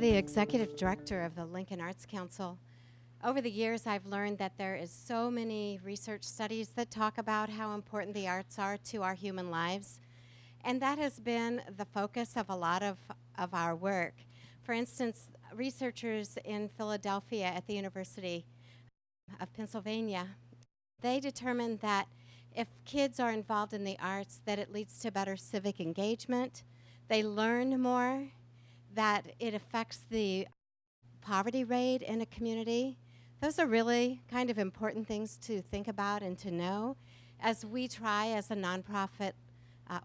the executive director of the Lincoln Arts Council, over the years I've learned that there is so many research studies that talk about how important the arts are to our human lives. And that has been the focus of a lot of our work. For instance, researchers in Philadelphia at the University of Pennsylvania, they determined that if kids are involved in the arts, that it leads to better civic engagement. They learn more, that it affects the poverty rate in a community. Those are really kind of important things to think about and to know as we try as a nonprofit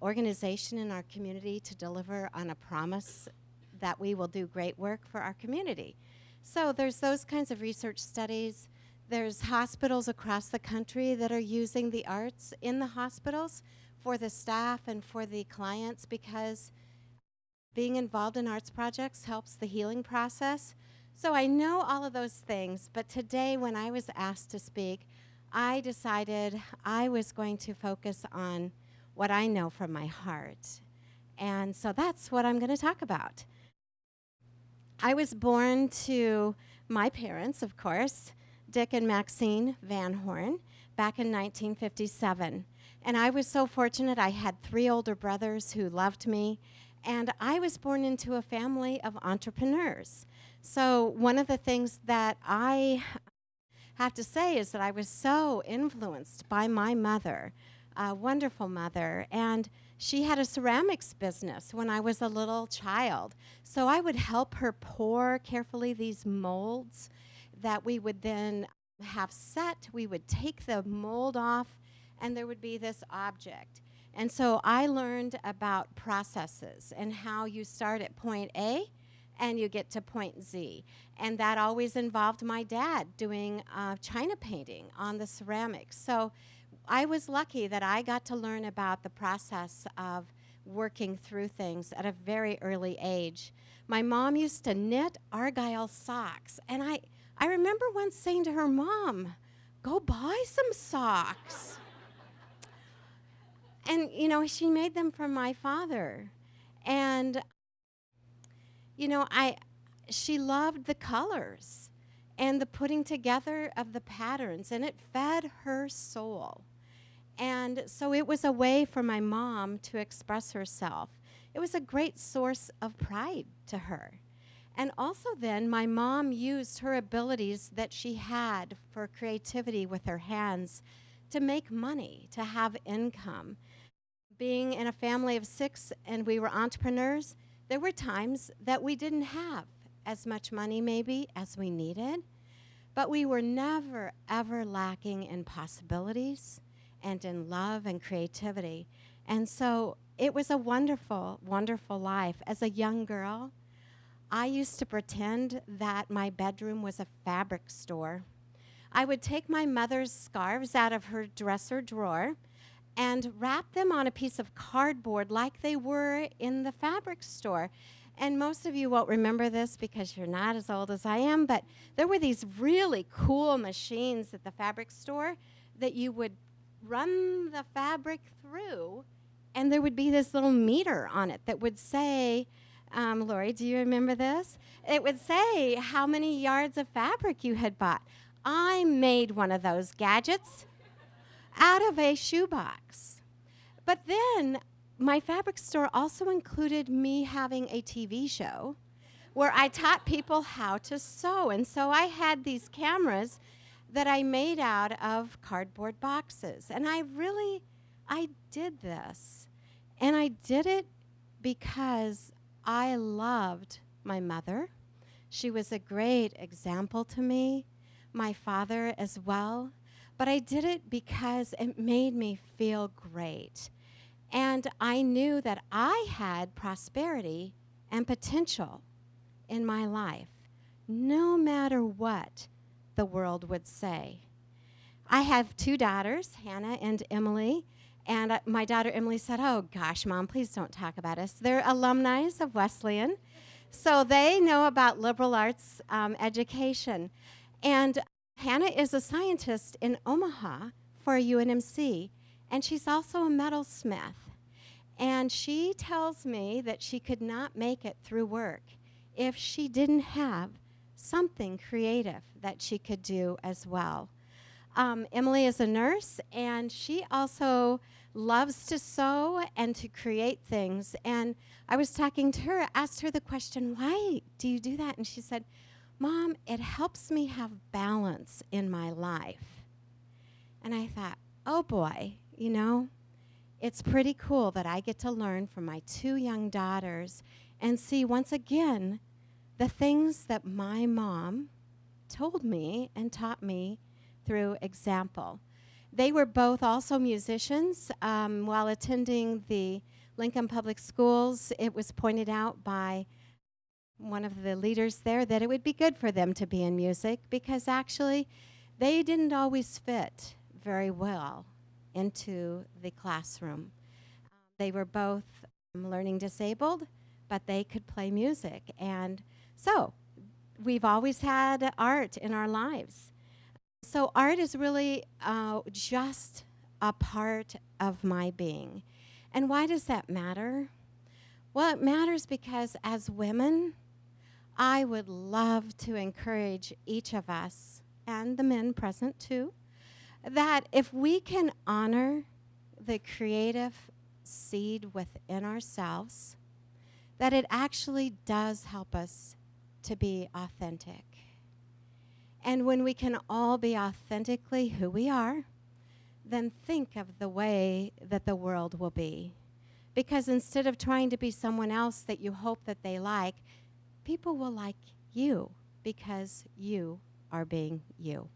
organization in our community to deliver on a promise that we will do great work for our community. So there's those kinds of research studies. There's hospitals across the country that are using the arts in the hospitals for the staff and for the clients, because being involved in arts projects helps the healing process. So I know all of those things, but today when I was asked to speak, I decided I was going to focus on what I know from my heart. And so that's what I'm going to talk about. I was born to my parents, of course, Dick and Maxine Van Horn, back in 1957. And I was so fortunate. I had 3 older brothers who loved me, and I was born into a family of entrepreneurs. So one of the things that I have to say is that I was so influenced by my mother, a wonderful mother, and she had a ceramics business when I was a little child. So I would help her pour carefully these molds that we would then have set. We would take the mold off, and there would be this object. And so I learned about processes and how you start at point A and you get to point Z. And that always involved my dad doing china painting on the ceramics. So I was lucky that I got to learn about the process of working through things at a very early age. My mom used to knit Argyle socks, and I remember once saying to her, "Mom, go buy some socks." And, you know, she made them for my father. And, you know, she loved the colors and the putting together of the patterns, and it fed her soul. And so it was a way for my mom to express herself. It was a great source of pride to her. And also then, my mom used her abilities that she had for creativity with her hands to make money, to have income. Being in a family of 6 and we were entrepreneurs, there were times that we didn't have as much money maybe as we needed, but we were never, ever lacking in possibilities and in love and creativity. And so it was a wonderful, wonderful life. As a young girl, I used to pretend that my bedroom was a fabric store. I would take my mother's scarves out of her dresser drawer and wrap them on a piece of cardboard like they were in the fabric store. And most of you won't remember this because you're not as old as I am, but there were these really cool machines at the fabric store that you would run the fabric through, and there would be this little meter on it that would say, Lori, do you remember this? It would say how many yards of fabric you had bought. I made one of those gadgets out of a shoebox. But then my fabric store also included me having a TV show where I taught people how to sew. And so I had these cameras that I made out of cardboard boxes. And I did this. And I did it because I loved my mother. She was a great example to me, my father as well. But I did it because it made me feel great. And I knew that I had prosperity and potential in my life, no matter what the world would say. I have 2 daughters, Hannah and Emily. And my daughter Emily said, "Oh gosh, Mom, please don't talk about us." They're alumni of Wesleyan, so they know about liberal arts education. And Hannah is a scientist in Omaha for UNMC, and she's also a metalsmith. And she tells me that she could not make it through work if she didn't have something creative that she could do as well. Emily is a nurse, and she also loves to sew and to create things. And I was talking to her, asked her the question, why do you do that? And she said, Mom, it helps me have balance in my life. And I thought, oh boy, you know, it's pretty cool that I get to learn from my 2 young daughters and see once again the things that my mom told me and taught me through example. They were both also musicians. While attending the Lincoln Public Schools, it was pointed out by one of the leaders there that it would be good for them to be in music because actually they didn't always fit very well into the classroom. They were both learning disabled, but they could play music. And so we've always had art in our lives. So art is really just a part of my being. And why does that matter? Well, it matters because as women, I would love to encourage each of us, and the men present too, that if we can honor the creative seed within ourselves, that it actually does help us to be authentic. And when we can all be authentically who we are, then think of the way that the world will be. Because instead of trying to be someone else that you hope that they like, people will like you because you are being you.